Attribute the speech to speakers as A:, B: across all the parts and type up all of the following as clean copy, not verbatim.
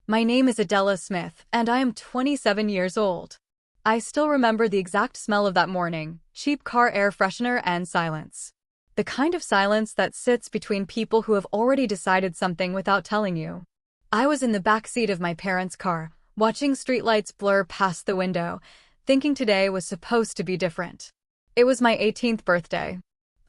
A: My name is Adela Smith, and I am 27 years old. I still remember the exact smell of that morning, cheap car air freshener and silence. The kind of silence that sits between people who have already decided something without telling you. I was in the back seat of my parents' car, watching streetlights blur past the window, thinking today was supposed to be different. It was my 18th birthday.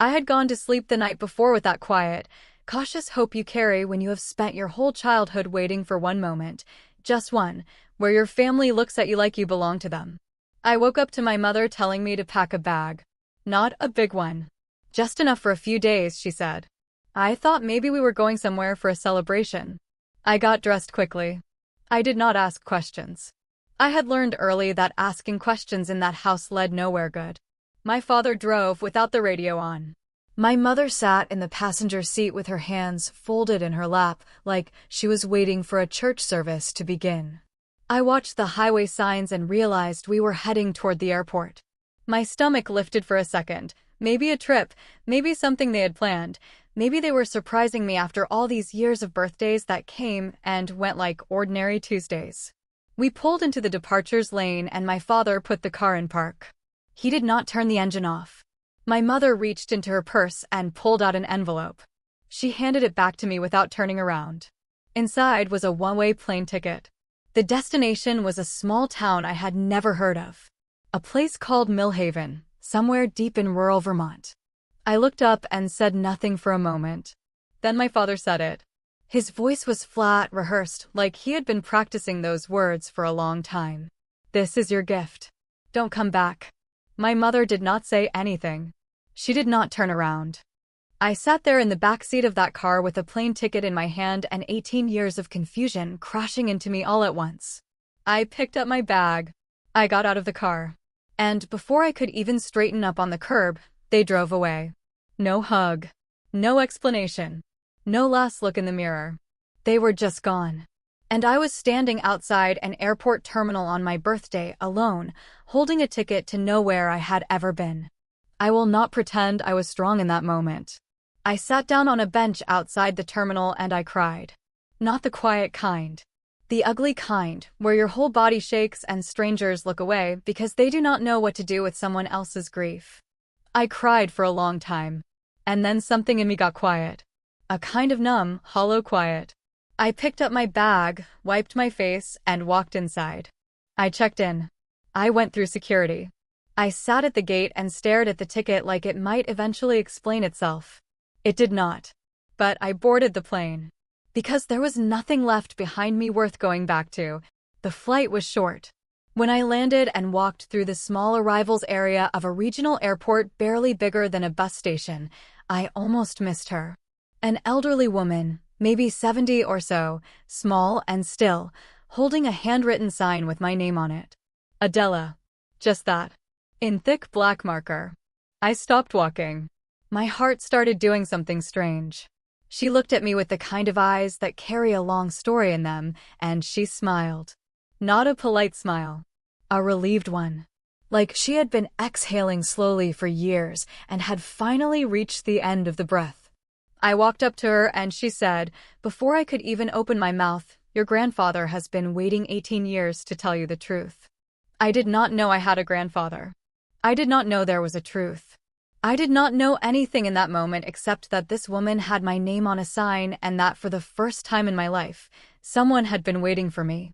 A: I had gone to sleep the night before with that quiet, cautious hope you carry when you have spent your whole childhood waiting for one moment, just one, where your family looks at you like you belong to them. I woke up to my mother telling me to pack a bag. Not a big one. Just enough for a few days, she said. I thought maybe we were going somewhere for a celebration. I got dressed quickly. I did not ask questions. I had learned early that asking questions in that house led nowhere good. My father drove without the radio on. My mother sat in the passenger seat with her hands folded in her lap, like she was waiting for a church service to begin. I watched the highway signs and realized we were heading toward the airport. My stomach lifted for a second. Maybe a trip, maybe something they had planned. Maybe they were surprising me after all these years of birthdays that came and went like ordinary Tuesdays. We pulled into the departures lane and my father put the car in park. He did not turn the engine off. My mother reached into her purse and pulled out an envelope. She handed it back to me without turning around. Inside was a one-way plane ticket. The destination was a small town I had never heard of. A place called Millhaven, somewhere deep in rural Vermont. I looked up and said nothing for a moment. Then my father said it. His voice was flat, rehearsed, like he had been practicing those words for a long time. This is your gift. Don't come back. My mother did not say anything. She did not turn around. I sat there in the back seat of that car with a plane ticket in my hand and 18 years of confusion crashing into me all at once. I picked up my bag. I got out of the car. And before I could even straighten up on the curb, they drove away. No hug. No explanation. No last look in the mirror. They were just gone. And I was standing outside an airport terminal on my birthday, alone, holding a ticket to nowhere I had ever been. I will not pretend I was strong in that moment. I sat down on a bench outside the terminal and I cried. Not the quiet kind. The ugly kind, where your whole body shakes and strangers look away because they do not know what to do with someone else's grief. I cried for a long time. And then something in me got quiet. A kind of numb, hollow quiet. I picked up my bag, wiped my face, and walked inside. I checked in. I went through security. I sat at the gate and stared at the ticket like it might eventually explain itself. It did not. But I boarded the plane. Because there was nothing left behind me worth going back to. The flight was short. When I landed and walked through the small arrivals area of a regional airport barely bigger than a bus station, I almost missed her. An elderly woman, maybe 70 or so, small and still, holding a handwritten sign with my name on it. Adela. Just that. In thick black marker. I stopped walking. My heart started doing something strange. She looked at me with the kind of eyes that carry a long story in them, and she smiled. Not a polite smile. A relieved one. Like she had been exhaling slowly for years and had finally reached the end of the breath. I walked up to her and she said, before I could even open my mouth, your grandfather has been waiting 18 years to tell you the truth. I did not know I had a grandfather. I did not know there was a truth. I did not know anything in that moment except that this woman had my name on a sign and that for the first time in my life, someone had been waiting for me.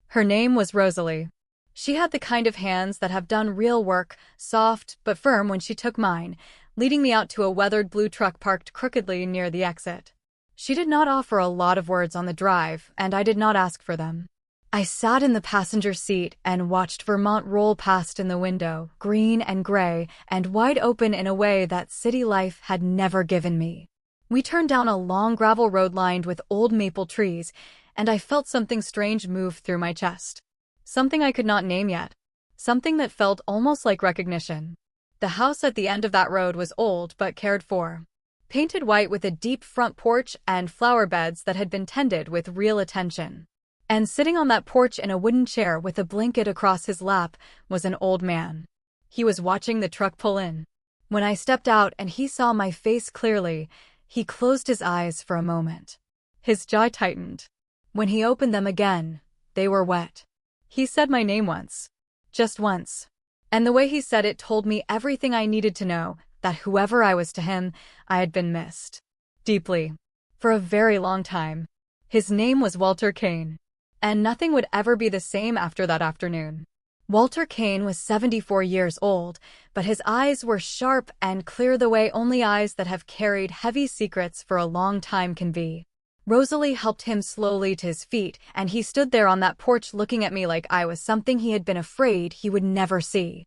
A: Her name was Rosalie. She had the kind of hands that have done real work, soft but firm when she took mine, leading me out to a weathered blue truck parked crookedly near the exit. She did not offer a lot of words on the drive, and I did not ask for them. I sat in the passenger seat and watched Vermont roll past in the window, green and gray, and wide open in a way that city life had never given me. We turned down a long gravel road lined with old maple trees, and I felt something strange move through my chest. Something I could not name yet. Something that felt almost like recognition. The house at the end of that road was old but cared for. Painted white with a deep front porch and flower beds that had been tended with real attention. And sitting on that porch in a wooden chair with a blanket across his lap was an old man. He was watching the truck pull in. When I stepped out and he saw my face clearly, he closed his eyes for a moment. His jaw tightened. When he opened them again, they were wet. He said my name once. Just once. And the way he said it told me everything I needed to know, that whoever I was to him, I had been missed. Deeply. For a very long time. His name was Walter Kane. And nothing would ever be the same after that afternoon. Walter Kane was 74 years old, but his eyes were sharp and clear the way only eyes that have carried heavy secrets for a long time can be. Rosalie helped him slowly to his feet, and he stood there on that porch looking at me like I was something he had been afraid he would never see.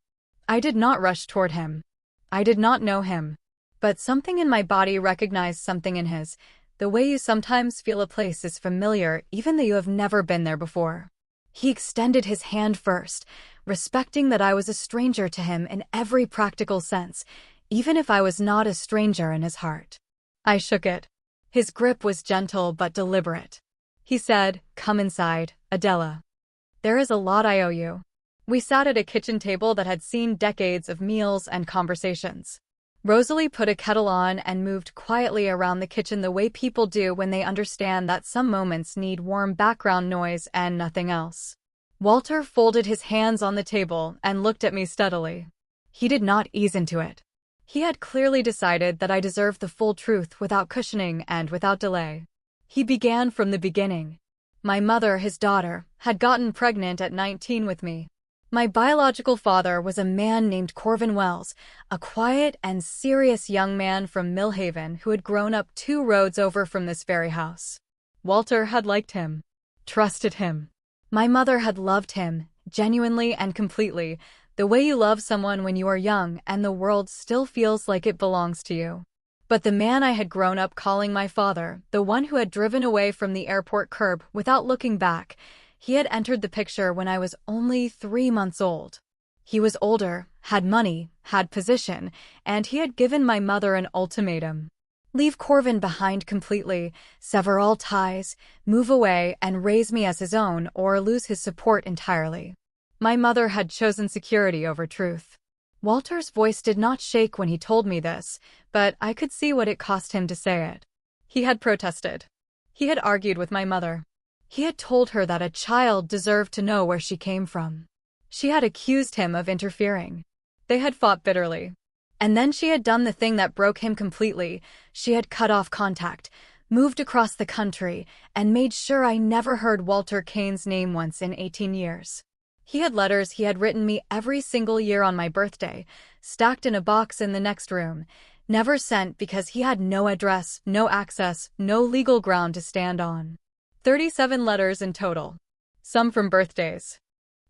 A: I did not rush toward him. I did not know him. But something in my body recognized something in his, the way you sometimes feel a place is familiar even though you have never been there before. He extended his hand first, respecting that I was a stranger to him in every practical sense, even if I was not a stranger in his heart. I shook it. His grip was gentle but deliberate. He said, "Come inside, Adela. There is a lot I owe you." We sat at a kitchen table that had seen decades of meals and conversations. Rosalie put a kettle on and moved quietly around the kitchen the way people do when they understand that some moments need warm background noise and nothing else. Walter folded his hands on the table and looked at me steadily. He did not ease into it. He had clearly decided that I deserved the full truth without cushioning and without delay. He began from the beginning. My mother, his daughter, had gotten pregnant at 19 with me. My biological father was a man named Corvin Wells, a quiet and serious young man from Millhaven who had grown up 2 roads over from this very house. Walter had liked him, trusted him. My mother had loved him, genuinely and completely, the way you love someone when you are young and the world still feels like it belongs to you. But the man I had grown up calling my father, the one who had driven away from the airport curb without looking back, he had entered the picture when I was only 3 months old. He was older, had money, had position, and he had given my mother an ultimatum. Leave Corvin behind completely, sever all ties, move away and raise me as his own, or lose his support entirely. My mother had chosen security over truth. Walter's voice did not shake when he told me this, but I could see what it cost him to say it. He had protested. He had argued with my mother. He had told her that a child deserved to know where she came from. She had accused him of interfering. They had fought bitterly. And then she had done the thing that broke him completely. She had cut off contact, moved across the country, and made sure I never heard Walter Kane's name once in 18 years. He had letters he had written me every single year on my birthday, stacked in a box in the next room, never sent because he had no address, no access, no legal ground to stand on. 37 letters in total. Some from birthdays.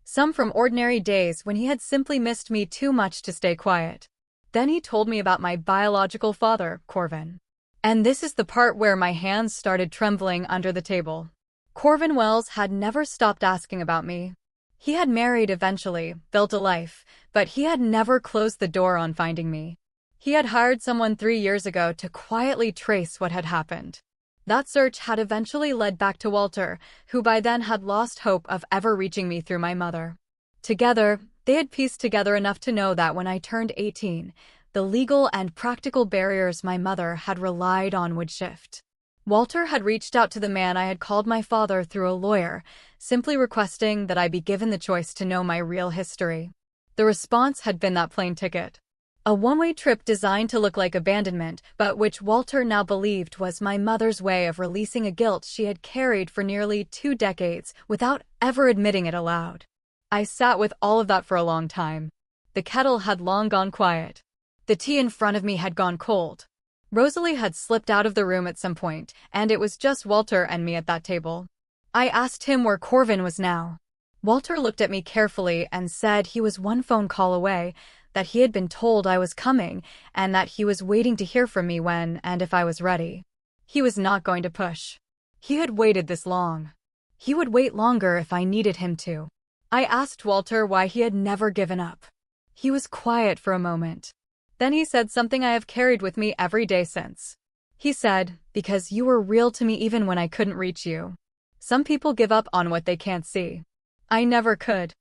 A: Some from ordinary days when he had simply missed me too much to stay quiet. Then he told me about my biological father, Corvin. And this is the part where my hands started trembling under the table. Corvin Wells had never stopped asking about me. He had married eventually, built a life, but he had never closed the door on finding me. He had hired someone 3 years ago to quietly trace what had happened. That search had eventually led back to Walter, who by then had lost hope of ever reaching me through my mother. Together, they had pieced together enough to know that when I turned 18, the legal and practical barriers my mother had relied on would shift. Walter had reached out to the man I had called my father through a lawyer, simply requesting that I be given the choice to know my real history. The response had been that plane ticket. A one-way trip designed to look like abandonment, but which Walter now believed was my mother's way of releasing a guilt she had carried for nearly 2 decades without ever admitting it aloud. I sat with all of that for a long time. The kettle had long gone quiet. The tea in front of me had gone cold. Rosalie had slipped out of the room at some point, and it was just Walter and me at that table. I asked him where Corvin was now. Walter looked at me carefully and said he was 1 phone call away, that he had been told I was coming, and that he was waiting to hear from me when and if I was ready. He was not going to push. He had waited this long. He would wait longer if I needed him to. I asked Walter why he had never given up. He was quiet for a moment. Then he said something I have carried with me every day since. He said, "Because you were real to me even when I couldn't reach you. Some people give up on what they can't see. I never could."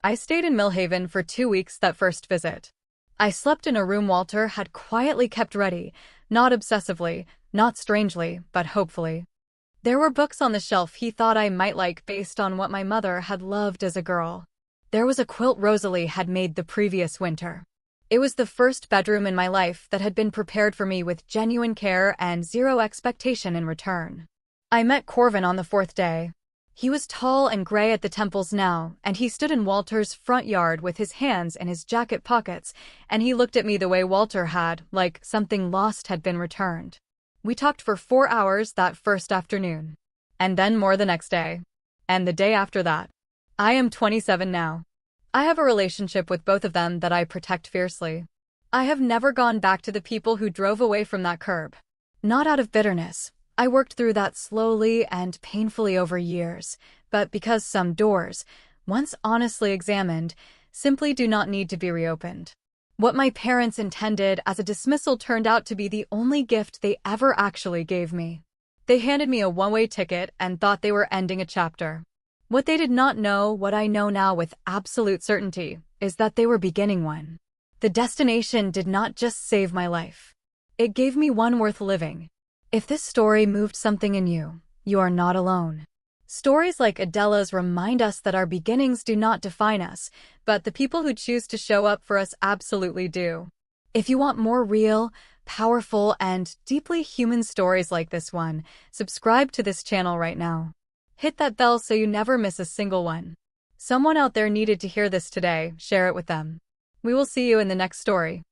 A: I stayed in Millhaven for 2 weeks that first visit. I slept in a room Walter had quietly kept ready, not obsessively, not strangely, but hopefully. There were books on the shelf he thought I might like based on what my mother had loved as a girl. There was a quilt Rosalie had made the previous winter. It was the first bedroom in my life that had been prepared for me with genuine care and zero expectation in return. I met Corvin on the fourth day. He was tall and gray at the temples now, and he stood in Walter's front yard with his hands in his jacket pockets, and he looked at me the way Walter had, like something lost had been returned. We talked for 4 hours that first afternoon. And then more the next day. And the day after that. I am 27 now. I have a relationship with both of them that I protect fiercely. I have never gone back to the people who drove away from that curb. Not out of bitterness. I worked through that slowly and painfully over years, but because some doors, once honestly examined, simply do not need to be reopened. What my parents intended as a dismissal turned out to be the only gift they ever actually gave me. They handed me a one-way ticket and thought they were ending a chapter. What they did not know, what I know now with absolute certainty, is that they were beginning one. The destination did not just save my life. It gave me one worth living. If this story moved something in you, you are not alone. Stories like Adela's remind us that our beginnings do not define us, but the people who choose to show up for us absolutely do. If you want more real, powerful, and deeply human stories like this one, subscribe to this channel right now. Hit that bell so you never miss a single one. Someone out there needed to hear this today, share it with them. We will see you in the next story.